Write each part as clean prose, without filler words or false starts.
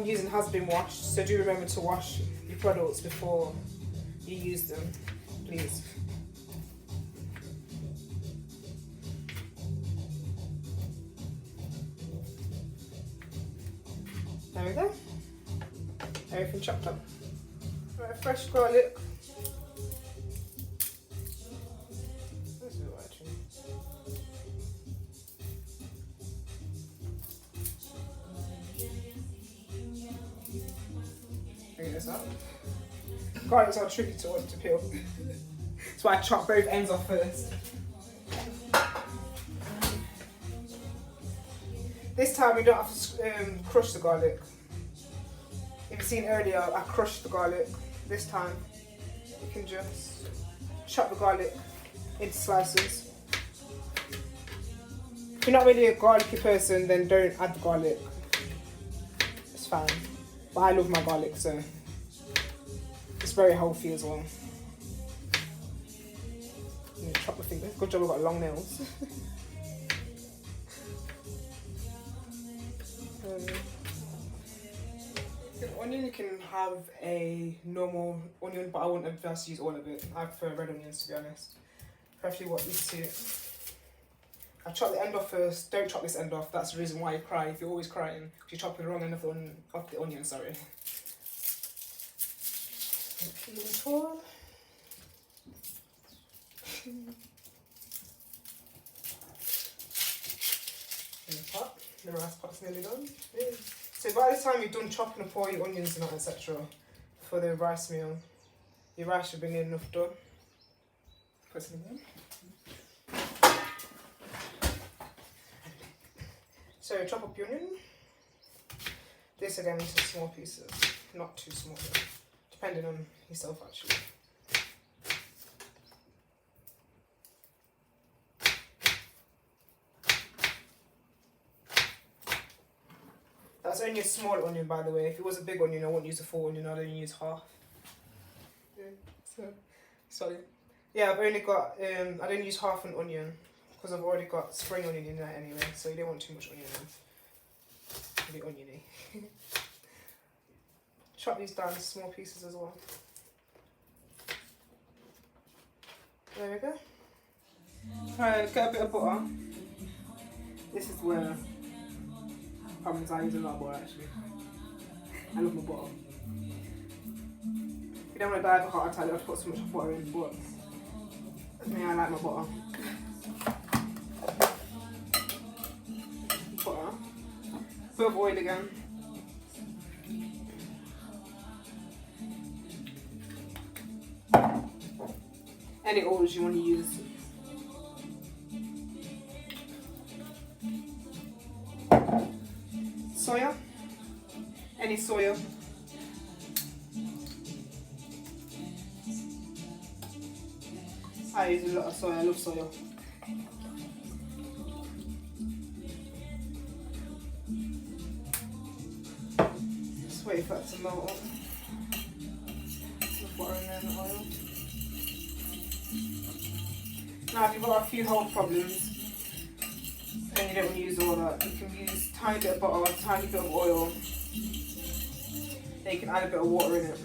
I'm using has been washed, so do remember to wash your products before you use them, please. There we go. Everything chopped up. Right, fresh garlic. This is what actually. Bring this up. Garlics are tricky to peel. That's why I chop both ends off first. This time you don't have to crush the garlic. If you've seen earlier, I crushed the garlic. This time you can just chop the garlic into slices. If you're not really a garlicky person, then don't add the garlic. It's fine. But I love my garlic, so it's very healthy as well. Chop my fingers. Good job I've got long nails. Onion, you can have a normal onion, but I wouldn't advise to use all of it. I prefer red onions, to be honest. Especially what you see. I chop the end off first. Don't chop this end off. That's the reason why you cry. If you're always crying, you're chopping the wrong end of the onion. Sorry. Peeling tool. In the pot. The rice pot's nearly done. Yeah. So by the time you're done chopping up all your onions and etc. for the rice meal, your rice should be near enough done. Put some in. So chop up your onion. This again into small pieces, not too small, depending on yourself actually. That's only a small onion, by the way. If it was a big onion, I wouldn't use a full onion. I'd only use half. Yeah, so, sorry. Yeah, I've only got. I don't use half an onion because I've already got spring onion in there anyway. So you don't want too much onion in. It'll be oniony. Chop these down into small pieces as well. There we go. Alright, get a bit of butter. This is where problems I use a lot of butter actually. I love my butter. If you don't want to die of a heart attack, you have to put so much butter in, but that's me, I like my butter. Butter. Bit of oil again. Any oils you want to use. Soya. Any soya. I use a lot of soya. I love soya. Just wait for it to melt up. Put butter in there and the oil. Now, if you've got a few health problems and you don't want to use all that, you can use a tiny bit of butter, a tiny bit of oil. Then you can add a bit of water in it.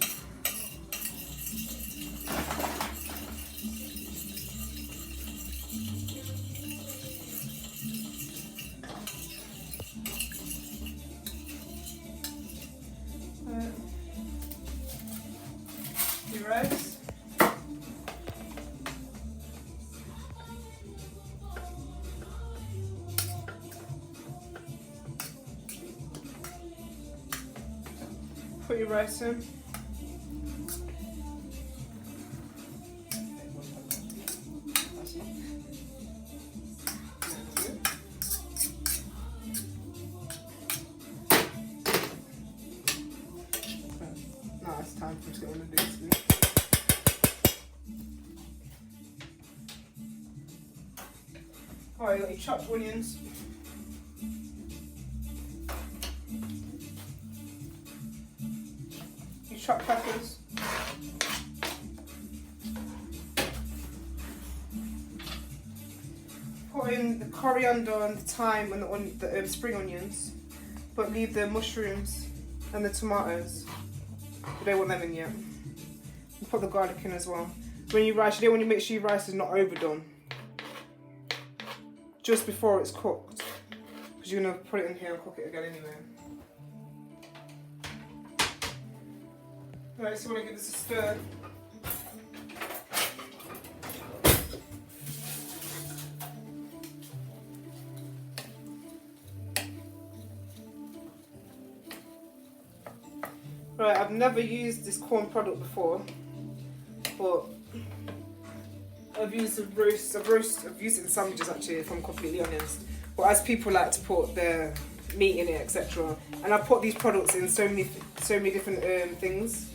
Your rice. Put your rice in. Now it's time for us to get on the big spoon. Alright, you got your chopped onions. Chopped peppers. Put in the coriander and the thyme and the spring onions, but leave the mushrooms And the tomatoes, you don't want them in yet. You put the garlic in as well. When you rice, you don't want to make sure your rice is not overdone. Just before it's cooked, because you're going to put it in here and cook it again anyway. Right, so you want to give this a stir. Right, I've never used this Quorn product before, but I've used I've used it in sandwiches actually, if I'm completely honest. But as people like to put their meat in it, etc. And I put these products in so many different things,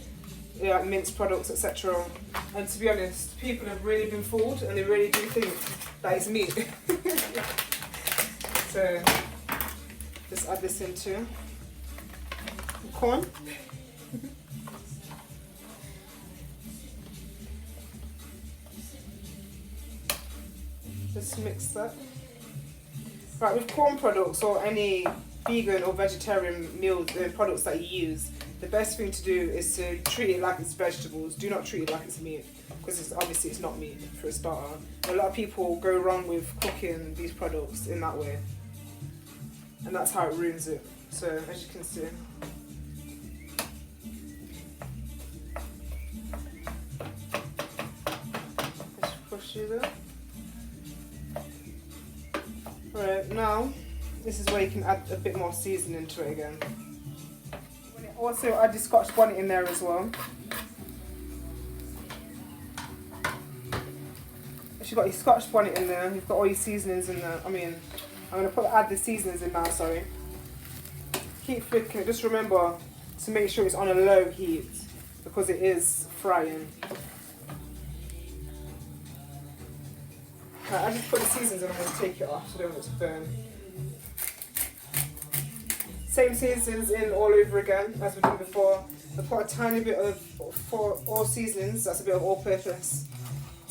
like minced products, etc. And to be honest, people have really been fooled, and they really do think that it's meat. So just add this into corn. Just mix that. Right, with Quorn products or any vegan or vegetarian meal products that you use, the best thing to do is to treat it like it's vegetables. Do not treat it like it's meat, because obviously it's not meat for a starter. A lot of people go wrong with cooking these products in that way, and that's how it ruins it. So as you can see, just push through there. Right, now this is where you can add a bit more seasoning to it again. Also add the scotch bonnet in there as well. If you've got your scotch bonnet in there, you've got all your seasonings in there. I'm going to add the seasonings in now, sorry. Keep flicking it, just remember to make sure it's on a low heat, because it is frying. Right, I just put the seasonings in, I'm going to take it off so I don't want it to burn. Same seasonings in all over again as we did before. I put a tiny bit of, for all seasonings, that's a bit of all-purpose.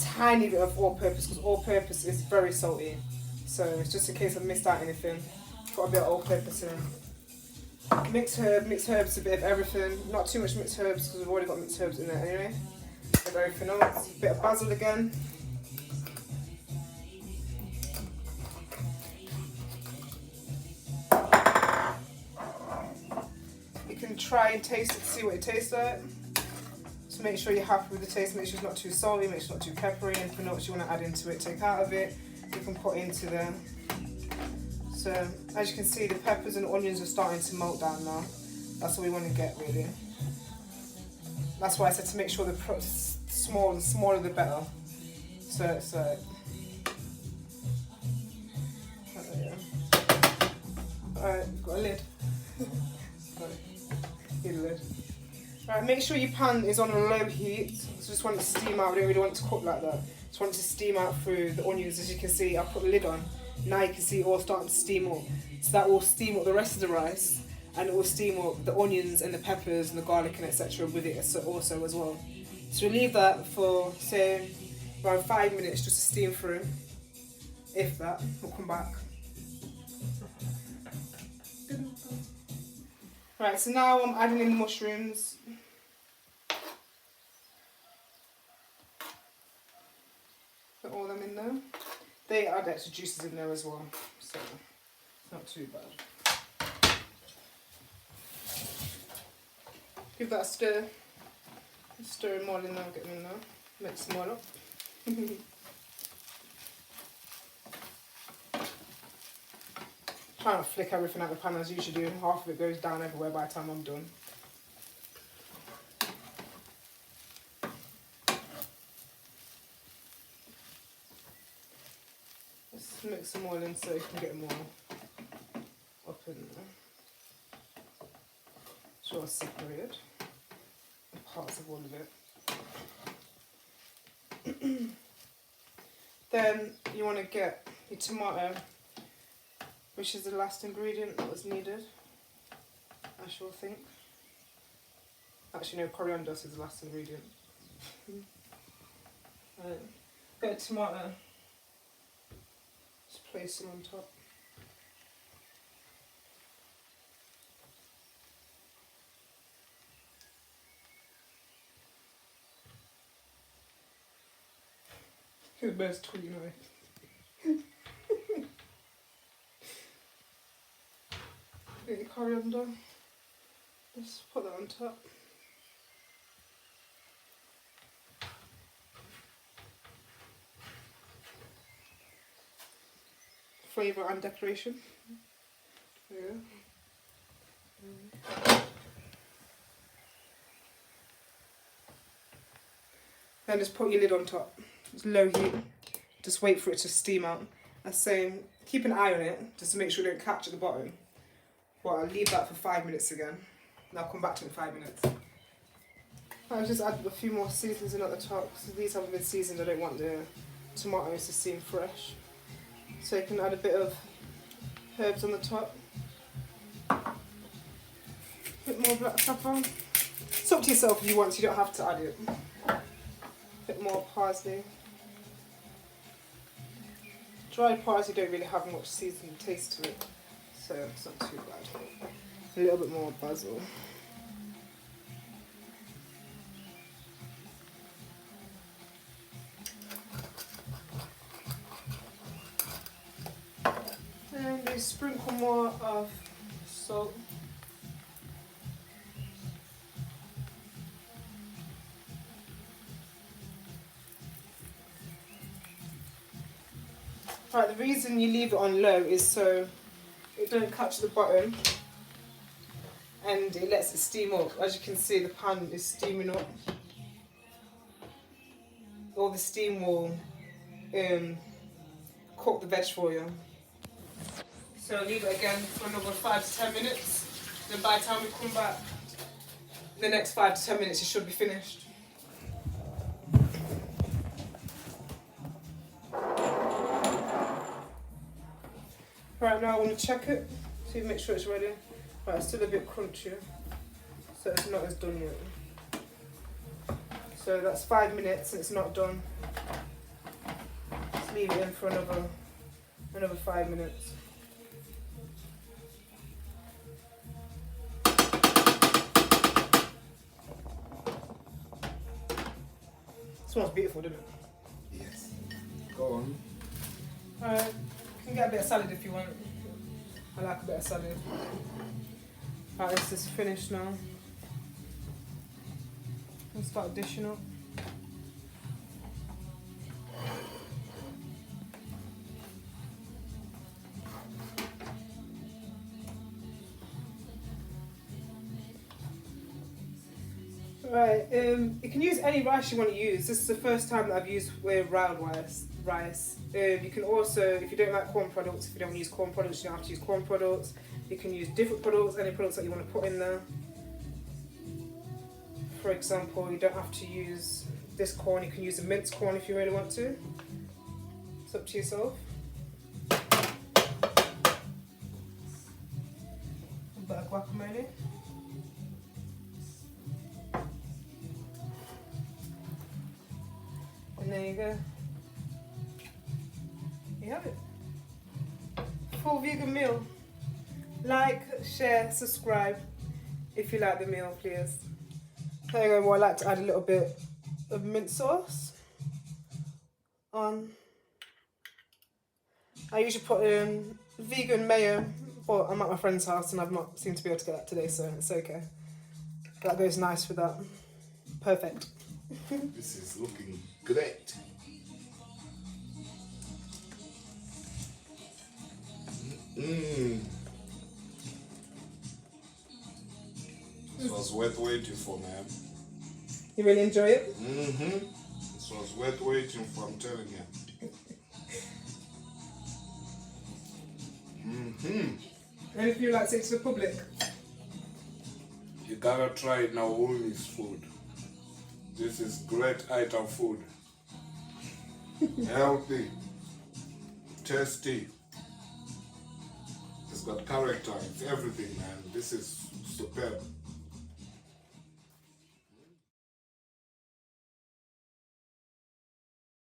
Tiny bit of all-purpose, because all-purpose is very salty. So it's just in case I missed out anything. Got a bit of all-purpose in. Mixed herbs, a bit of everything. Not too much mixed herbs, because we've already got mixed herbs in there anyway. Of everything else. A bit of basil again. You can try and taste it to see what it tastes like. So make sure you're happy with the taste, make sure it's not too salty, make sure it's not too peppery. Anything else you want to add into it, take out of it, you can put into there. So as you can see, the peppers and onions are starting to melt down now. That's what we want to get, really. That's why I said to make sure the smaller the better. So it's like, alright, got a lid. Need a lid. Right, make sure your pan is on a low heat. So just want it to steam out. I don't really want it to cook like that. Just want it to steam out through the onions. As you can see, I put the lid on. Now you can see it all starting to steam up. So that will steam up the rest of the rice, and it will steam up the onions and the peppers and the garlic and etc. with it also as well. So we leave that for, say, around 5 minutes just to steam through. If that, we'll come back. Right, so now I'm adding in the mushrooms. Put all them in there. They add extra juices in there as well, so it's not too bad. Give that a stir. Stir them all in there, get them in there. Mix them all up. Try not to flick everything out of the pan as you usually do. Half of it goes down everywhere by the time I'm done. Just mix them all in so you can get them all up in there. So all separated. Parts of all of it. Then you want to get your tomato, which is the last ingredient that was needed, I sure think. Actually no, coriander is the last ingredient. Get a tomato, just place them on top. The best tweet, you know. Bit of coriander. Just put that on top. Flavour and decoration. Yeah. Then just put your lid on top. It's low heat. Just wait for it to steam out. I'm saying keep an eye on it just to make sure it don't catch at the bottom. Well, I'll leave that for 5 minutes again. And I'll come back to it in 5 minutes. I'll just add a few more seasonings in at the top because these haven't been seasoned. I don't want the tomatoes to seem fresh. So you can add a bit of herbs on the top. A bit more black pepper. It's up to yourself if you want to, you don't have to add it. A bit more parsley. Dried parsley don't really have much seasoned taste to it, so it's not too bad. A little bit more basil. And we sprinkle more of salt. Right, the reason you leave it on low is so it don't catch the bottom and it lets it steam up. As you can see, the pan is steaming up. All the steam will cook the veg for you. So leave it again for another 5 to 10 minutes. Then by the time we come back, the next 5 to 10 minutes it should be finished. Right, now I want to check it, so you make sure it's ready. Right, it's still a bit crunchy, so it's not as done yet. So that's 5 minutes and it's not done. Just leave it in for another 5 minutes. Smells beautiful, doesn't it? Yes. Go on. Alright. You can get a bit of salad if you want. I like a bit of salad. Alright, this is finished now. We'll start dishing up. Right, you can use any rice you want to use. This is the first time that I've used round rice. You can also, if you don't like corn products, if you don't use corn products, you don't have to use corn products. You can use different products, any products that you want to put in there. For example, you don't have to use this corn, you can use a minced corn if you really want to. It's up to yourself. A bit of guacamole. And there you go. You have it. Full vegan meal. Like, share, subscribe if you like the meal, please. There you go. Well, I like to add a little bit of mint sauce on. I usually put in vegan mayo, but I'm at my friend's house and I've not seemed to be able to get that today, so it's okay. That goes nice with that. Perfect. This is looking great. This was worth waiting for, man. You really enjoy it? This was worth waiting for, I'm telling you. Anything you like to say to the public? You gotta try Naomi's food. This is great item food. Healthy, tasty. It's got character, it's everything, man. This is superb.